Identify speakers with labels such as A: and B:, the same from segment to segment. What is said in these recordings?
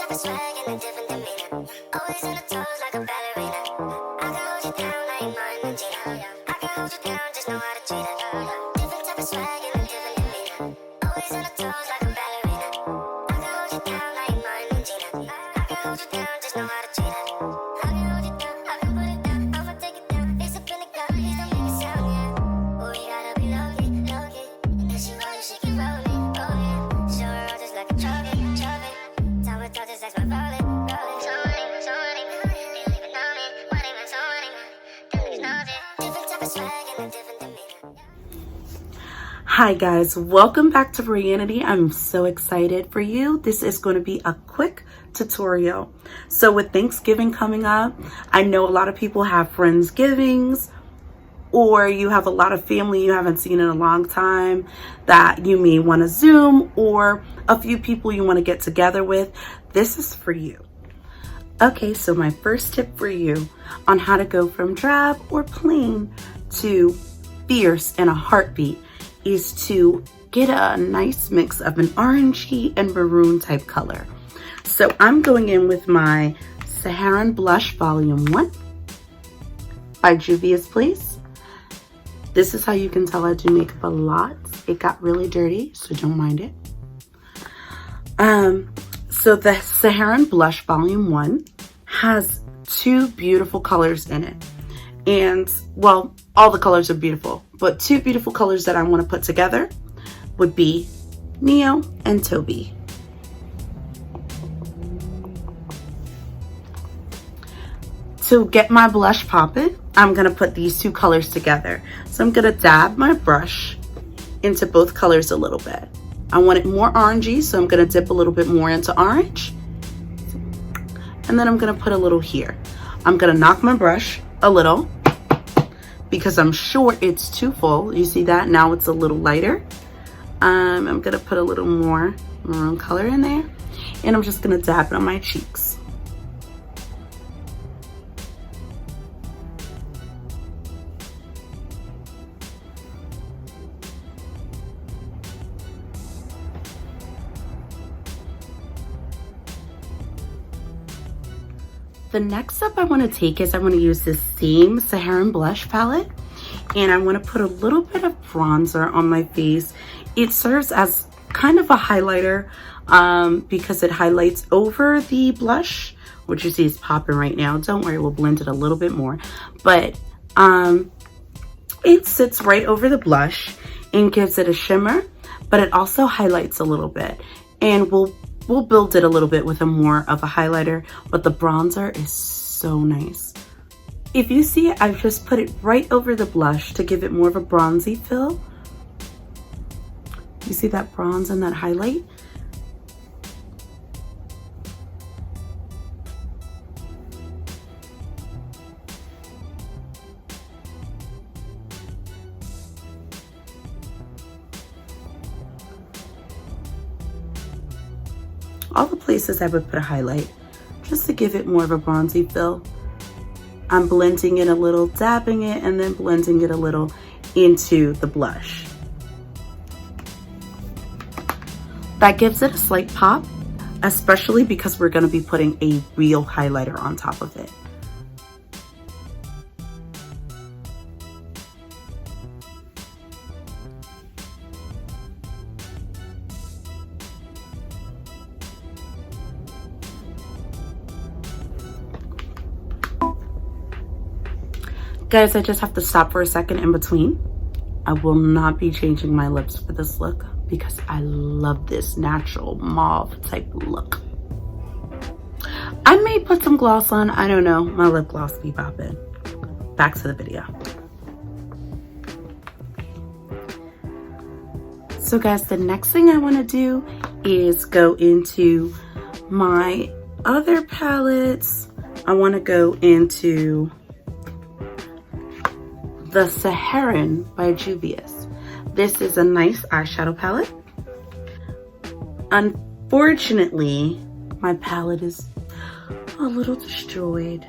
A: type of swag and a different demeanor. Always on the toes like a ballerina. I can hold you down like Martin and Gina. I can hold you down, just know how to treat it. Different type of swag and a different demeanor. Always on the toes like a ballerina. I can hold you down like Martin and Gina. I can hold you down, just know how to treat it. I can hold you down, I can put it down, I'ma take it down. It's up in the club, please don't make me sound, yeah. Oh, you gotta be low-key, low-key. If she want it, she can roll it, roll it. Show her all just like a trophy, trophy. Time with touches, that's my rolling, rolling. So many, you don't even know me. What even so many, them niggas knows it. Different type of swag and a different demeanor.
B: Hi guys, welcome back to Brianity. I'm so excited for you. This is going to be a quick tutorial. So with Thanksgiving coming up, I know a lot of people have Friendsgivings, or you have a lot of family you haven't seen in a long time that you may want to Zoom, or a few people you want to get together with. This is for you. Okay, so my first tip for you on how to go from drab or plain to fierce in a heartbeat is to get a nice mix of an orangey and maroon type color. So I'm going in with my Saharan Blush Volume 1 by Juvia's Place. This is how you can tell I do makeup a lot. It got really dirty, so don't mind it. So the Saharan Blush Volume 1 has two beautiful colors in it. And, well, all the colors are beautiful, but two beautiful colors that I want to put together would be Neo and Toby. To get my blush popping, I'm going to put these two colors together. So I'm going to dab my brush into both colors a little bit. I want it more orangey, so I'm going to dip a little bit more into orange. And then I'm going to put a little here. I'm going to knock my brush a little because I'm sure it's too full. You see that? Now it's a little lighter. I'm going to put a little more maroon color in there. And I'm just going to dab it on my cheeks. The next step I want to take is I want to use this same Saharan Blush palette, and I want to put a little bit of bronzer on my face. It serves as kind of a highlighter because it highlights over the blush, which you see is popping right now. Don't worry, we'll blend it a little bit more. But it sits right over the blush and gives it a shimmer, but it also highlights a little bit. And we'll build it a little bit with a more of a highlighter, but the bronzer is so nice. If you see it, I've just put it right over the blush to give it more of a bronzy feel. You see that bronze and that highlight? All the places I would put a highlight, just to give it more of a bronzy feel. I'm blending it a little, dabbing it, and then blending it a little into the blush. That gives it a slight pop, especially because we're going to be putting a real highlighter on top of it. Guys, I just have to stop for a second in between. I will not be changing my lips for this look because I love this natural mauve type look. I may put some gloss on, I don't know. My lip gloss be popping. Back to the video. So guys, the next thing I want to do is go into my other palettes. I want to go into the Saharan by Juvia's. This is a nice eyeshadow palette. Unfortunately, my palette is a little destroyed,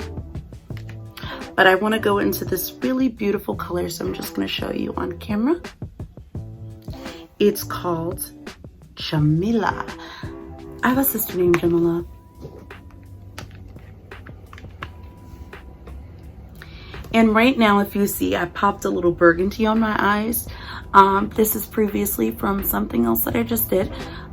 B: but I want to go into this really beautiful color, so I'm just going to show you on camera. It's called Jamila. I have a sister named Jamila. And right now, if you see, I popped a little burgundy on my eyes. This is previously from something else that I just did,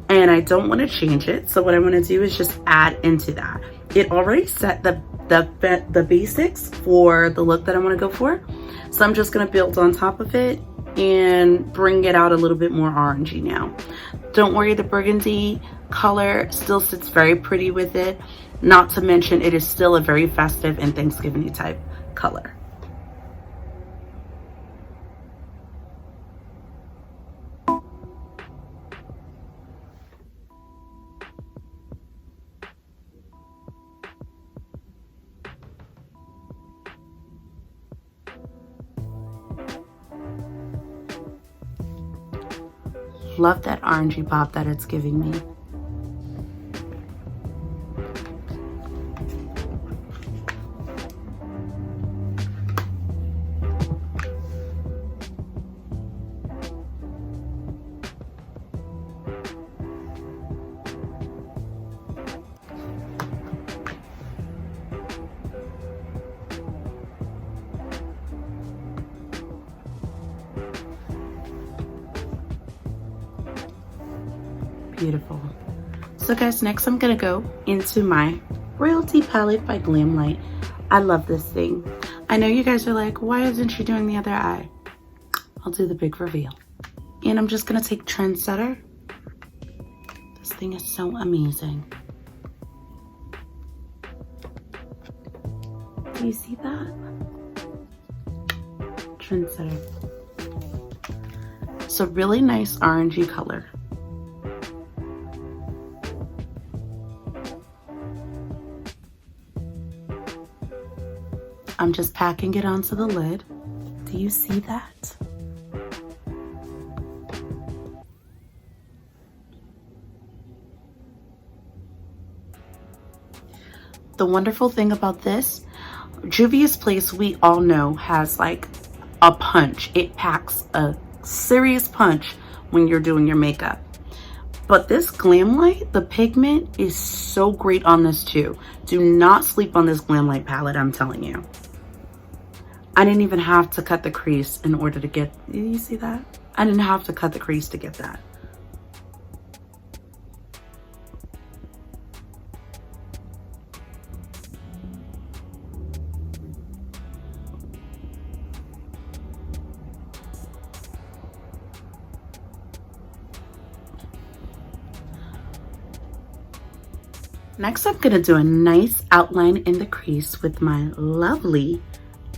B: and I don't want to change it. So what I want to do is just add into that. It already set the basics for the look that I want to go for. So I'm just going to build on top of it and bring it out a little bit more orangey now. Don't worry, the burgundy color still sits very pretty with it. Not to mention, it is still a very festive and Thanksgiving type color. Love that orangey pop that it's giving me. Beautiful. So guys, next I'm gonna go into my Royalty palette by Glamlite. I love this thing. I know you guys are like, why isn't she doing the other eye? I'll do the big reveal. And I'm just gonna take Trendsetter. This thing is so amazing. Do you see that? Trendsetter. It's a really nice orangey color. I'm just packing it onto the lid. Do you see that? The wonderful thing about this, Juvia's Place, we all know, has like a punch. It packs a serious punch when you're doing your makeup. But this Glamlite, the pigment is so great on this too. Do not sleep on this Glamlite palette, I'm telling you. I didn't even have to cut the crease in order to get, did you see that? I didn't have to cut the crease to get that. Next, I'm gonna do a nice outline in the crease with my lovely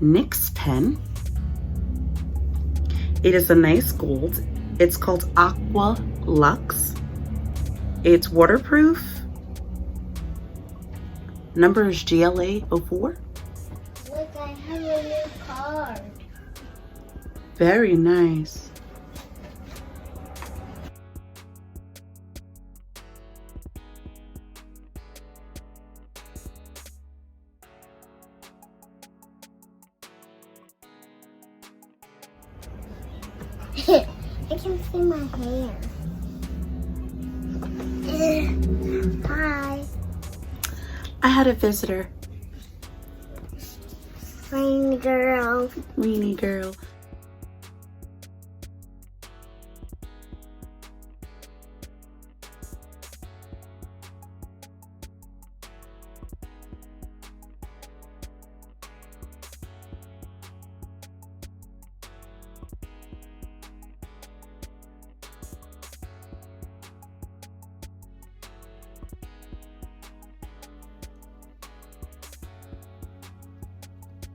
B: NYX pen. It is a nice gold. It's called Aqua Luxe. It's waterproof. Number is GLA04.
A: Look, I have a new card.
B: Very nice.
A: I can see my hair. Hi.
B: I had a visitor.
A: Rainy girl.
B: Weenie girl.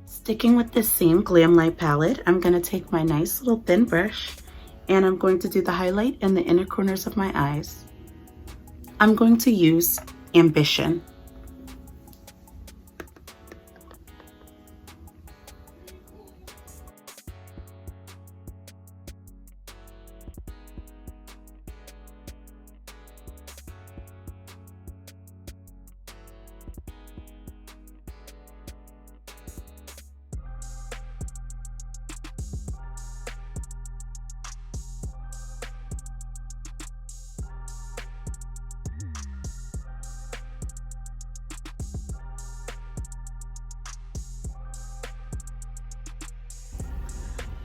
B: Sticking with the same Glamlite palette, I'm going to take my nice little thin brush and I'm going to do the highlight in the inner corners of my eyes. I'm going to use Ambition.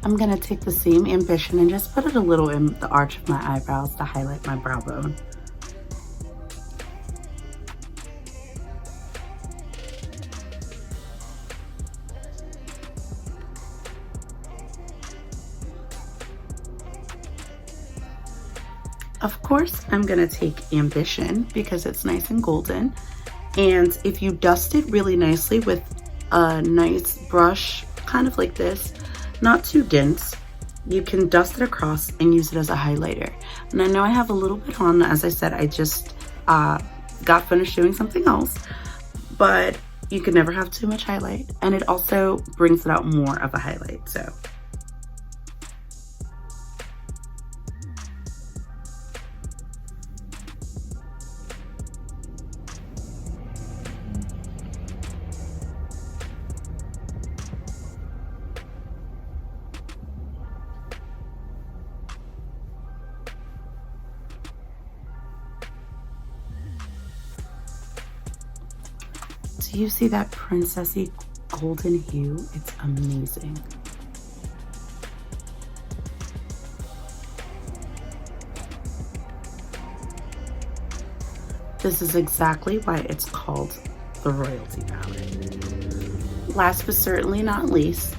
B: I'm gonna take the same Ambition and just put it a little in the arch of my eyebrows to highlight my brow bone. Of course, I'm gonna take Ambition because it's nice and golden. And if you dust it really nicely with a nice brush, kind of like this, not too dense, you can dust it across and use it as a highlighter. And I know I have a little bit on, as I said, I just got finished doing something else, but you can never have too much highlight. And it also brings it out more of a highlight, so. Do you see that princessy golden hue? It's amazing. This is exactly why it's called the Royalty Palette. Last but certainly not least,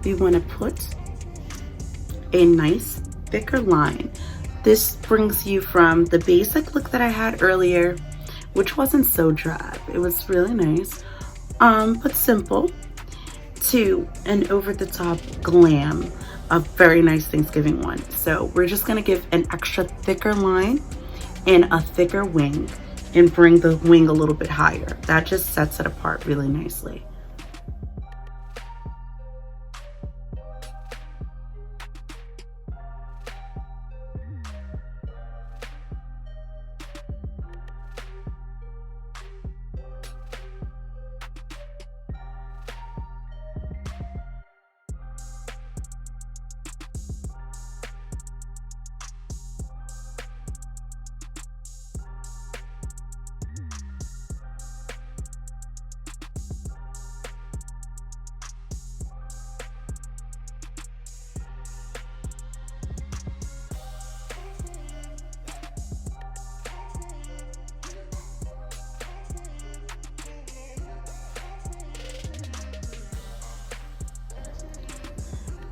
B: we want to put a nice thicker line. This brings you from the basic look that I had earlier, which wasn't so drab. It was really nice, but simple, to an over-the-top glam, a very nice Thanksgiving one. So we're just gonna give an extra thicker line and a thicker wing and bring the wing a little bit higher. That just sets it apart really nicely.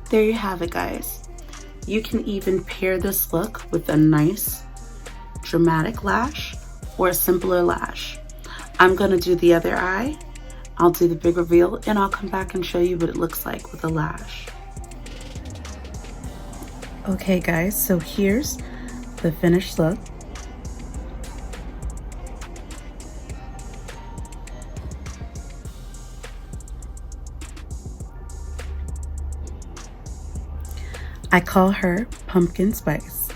B: There you have it, guys. You can even pair this look with a nice dramatic lash or a simpler lash. I'm gonna do the other eye, I'll do the big reveal, and I'll come back and show you what it looks like with a lash. Okay guys, so here's the finished look. I call her Pumpkin Spice.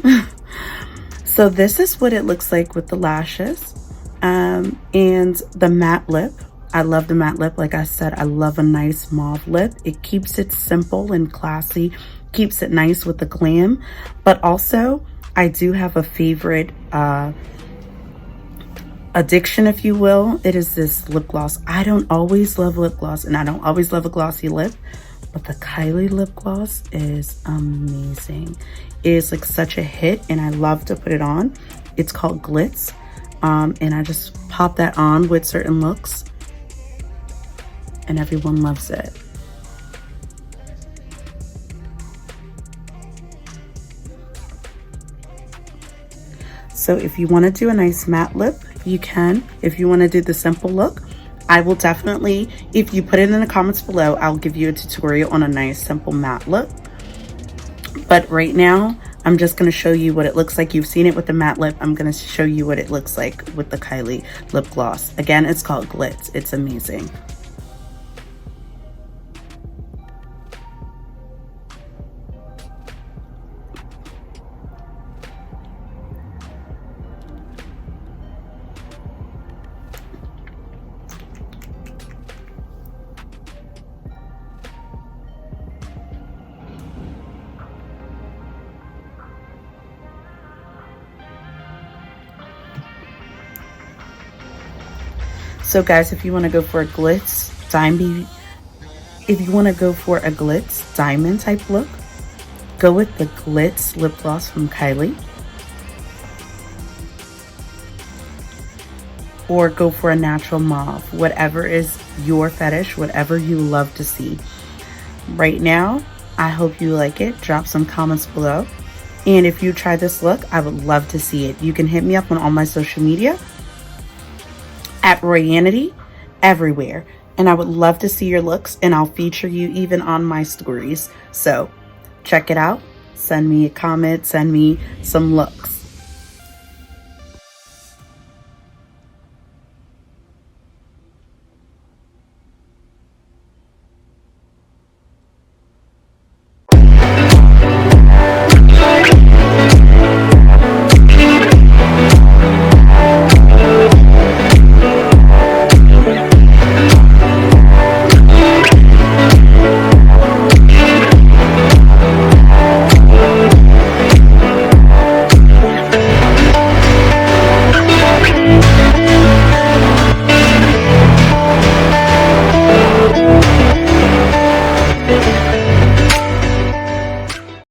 B: So this is what it looks like with the lashes and the matte lip. I love the matte lip. Like I said, I love a nice mauve lip. It keeps it simple and classy, keeps it nice with the glam. But also, I do have a favorite addiction, if you will. It is this lip gloss. I don't always love lip gloss, and I don't always love a glossy lip. But the Kylie lip gloss is amazing. It is like such a hit, and I love to put it on. It's called Glitz, and I just pop that on with certain looks, and everyone loves it. So if you want to do a nice matte lip, you can. If you want to do the simple look, I will definitely, if you put it in the comments below, I'll give you a tutorial on a nice simple matte look. But right now, I'm just going to show you what it looks like. You've seen it with the matte lip. I'm going to show you what it looks like with the Kylie lip gloss. Again, it's called Glitz. It's amazing. So guys, if you want to go for a glitz diamond, if you want to go for a glitz diamond type look, go with the Glitz lip gloss from Kylie, or go for a natural mauve, whatever is your fetish, whatever you love to see. Right now, I hope you like it. Drop some comments below. And if you try this look, I would love to see it. You can hit me up on all my social media at Royanity everywhere. And I would love to see your looks, and I'll feature you even on my stories. So check it out. Send me a comment, send me some looks.